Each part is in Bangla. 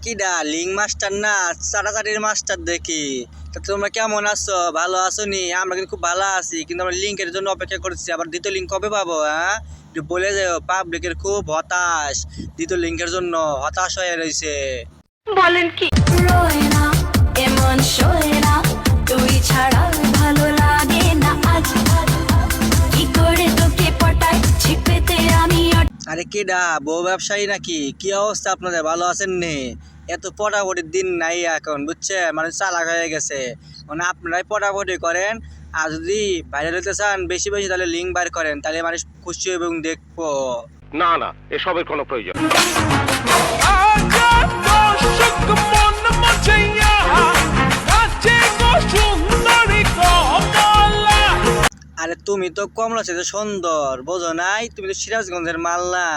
কিডা লিঙ্ক মাস্টার না চাটাচাটির মাস্টার দেখি। তা তোমরা কেমন আছো? ভালো আছো নি? আমরা কিন্তু খুব ভালো আছি, কিন্তু আমরা লিঙ্কের জন্য অপেক্ষা করছি। আবার দ্বিতীয় লিঙ্ক কবে পাবো? হ্যাঁ, একটু বলে যাও। পাবলিকের খুব হতাশ, দ্বিতীয় লিঙ্কের জন্য হতাশ হয়ে রয়েছে। বলেন কি? রয় না এমন সয় না, তুই ছাড়া ভালো লাগে না আজ। কি করে তোকে পটাই ছিপেতে আমি। আরে কিডা বউ ব্যবসায়ী নাকি? কি অবস্থা আপনাদের? ভালো আছেন নি? এত পটাপটির দিন নাই এখন, বুঝছে? মানুষ চালাক হয়ে গেছে। মানে আপনারাই পটাপটি করেন, আর যদি ভাইরাল হতে চান বেশি বেশি তাহলে লিঙ্ক বার করেন, তাহলে মানুষ খুশি এবং দেখবো। না না, এসবের কোনো প্রয়োজন। আরে তুমি তো কমলা চেয়ে সুন্দর, বোঝো নাই? তুমি তো সিরাজগঞ্জের মাল না,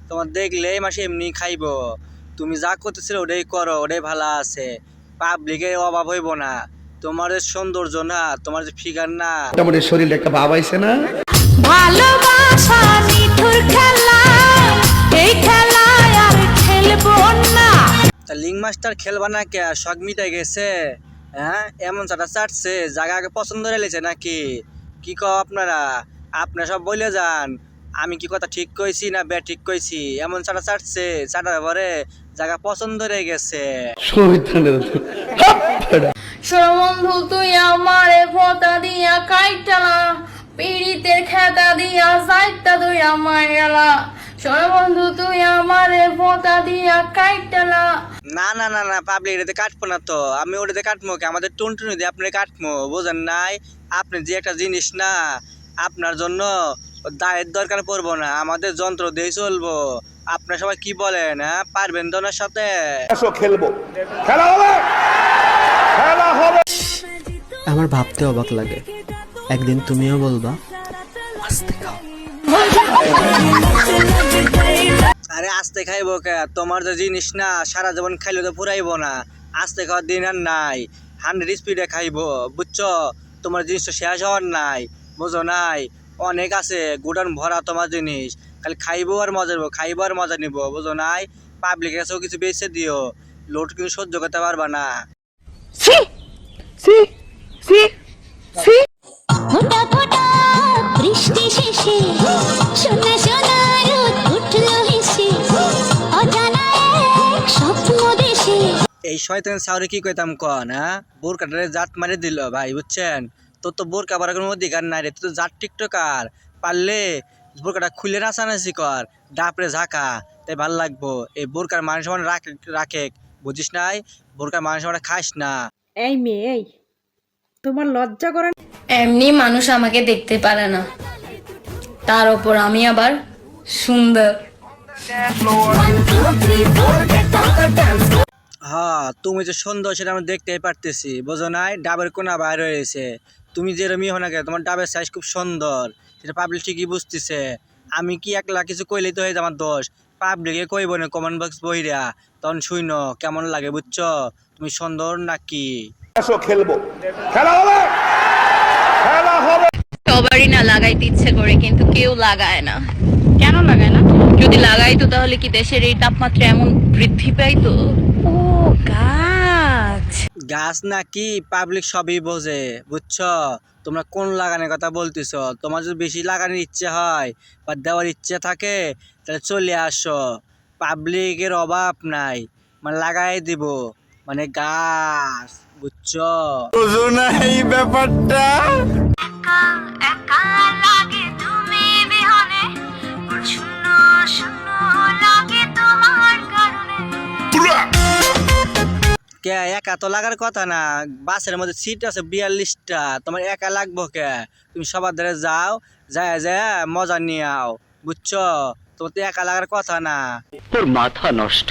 তোমার দেখলে মাসে এমনি খাইবো। তুমি যা করতেছিলে ওটাই করো, ওটাই ভালো আছে। পাবলিকের অভাব হইব না। তোমার যে সৌন্দর্য না, তোমার যে ফিগার না, মোটামুটি শরীরে একটা ভাব আইছে না। ভালোবাসা নিঠুর খেলা, এই খেলায় আর খেলবো না। তা লিঙ্ক মাস্টার খেলবা না কে? শখ মিটাই গেছে? হ্যাঁ, এমন চাটা চাটছে জায়গা আগে পছন্দ রেলেছে নাকি? কি কও আপনারা? আপনারা সব বলে যান, আমি কি কথা ঠিক কইছি না বে ঠিক কইছি? এমন চাটা চাটছে, চাটার পরে জায়গা পছন্দ রয়ে গেছে। বন্ধু তুই আমারে ভোতা দিয়া কাইটালা, পীড়িতের খেতা দিয়া যাইতা তুই আমার গেলা। বন্ধু তুই আমারে ভোতা দিয়া কাইটালা। না না না না, পাবলিক এটাতে কাটবো না তো। আমি ওটাতে কাটবো কি? আমাদের টুনটুনি দিয়ে আপনি কাটবো, বোঝেন নাই? আপনি যে একটা জিনিস না, আপনার জন্য দায়ের দরকার পড়বো না, আমাদের যন্ত্র দিয়ে চলবো। আপনার সবাই কি বলেন? হ্যাঁ, পারবেন তো ওনার সাথে? খেলবো, খেলা হবে, খেলা হবে। আমার ভাবতে অবাক লাগে, একদিন তুমিও বলবা আস্তে খাও। আরে আস্তে খাইবো কে? তোমার যে জিনিস না, সারা জীবন খাইলে তো ফুরাইবো না। আস্তে খাওয়ার দিন আর নাই, 100 স্পিডে খাইবো, বুঝছো? তোমার জিনিস তো শেষ হওয়ার নাই, বুঝো নাই? অনেক আছে গুডান ভরা তোমার জিনিস, খালি খাইবো আর মজা নিবো, খাইবো আর মজা নিবো, বুঝো নাই? পাবলিকের কাছেও কিছু বেঁচে দিও, লোড কিন্তু সহ্য করতে পারবা না। ফোটা ফোটা বৃষ্টি শেষে সোনা সোনা রোদ উঠলো হেসে, অজানা এক স্বপ্ন দেশে। এই শয়তান সাউরে কি কইতাম কন? হ্যাঁ, বোরকাটারে জাত মারি দিল ভাই, বুঝছেন? তোর তো বোরকা পরার কোনো অধিকার নাই রে, তুই তো জাত টিকটকার। পারলে বোরকাটা খুলে নাচানাচি কর, ডাপরে ঝাঁকা, তাই ভাল লাগবো। এই বোরকার মান সম্মান রাখে, বুঝিস নাই? বোরকার মান সম্মান খাস না। এই মেয়ে, এই তোমার লজ্জা করে না? এমনি মানুষ আমাকে দেখতে পারে না, তার ওপর আমি আবার সুন্দর। হ্যাঁ, তুমি যে সুন্দর সেটা আমি দেখতেই পারতেছি, বোঝো নাই? ডাবের কোনা বাইর হয়েছে। তুমি যেরমই হো না কেন, তোমার ডাবের সাইজ খুব সুন্দর, সেটা পাবলিক ঠিকই বুঝতেছে। আমি কি একলা কিছু কইলেই তো হয়ে আমার দোষ? পাবলিকে কইব না কমেন্ট বক্স বইরা, তখন শুইন কেমন লাগে, বুঝছো? তুমি সুন্দর নাকি? খেলবো, খেলা হবে, খেলা হবে। সবারই না লাগাইতে ইচ্ছে করে, কিন্তু কেউ লাগায় না। কেন লাগায় না? যদি লাগাইতো তাহলে কি দেশের এই তাপমাত্রা এমন বৃদ্ধি পাইতো? ও গাছ। গাছ নাকি পাবলিক সবই বোঝে, বুঝছো? তোমরা কোন লাগানোর কথা বলতেছ? তোমার যদি বেশি লাগানোর ইচ্ছে হয় বা দেওয়ার ইচ্ছে থাকে তাহলে চলে আসো, পাবলিকের অভাব নাই, মানে লাগাই দিব, মানে গাছ, বুঝছো? বুঝো না এই ব্যাপারটা? একা একা লাগে তুমি বিহনে, শূন্য শূন্য লাগে তোমার কারণে। কে একা তো লাগার কথা না, বাসের মধ্যে সিট আছে 42টা, তোমার একা লাগবো কে? তুমি সবার ধারে যাও, যায় যায় মজা নিয়ে আও, বুঝছো? তোমার তো একা লাগার কথা না। তোর মাথা নষ্ট।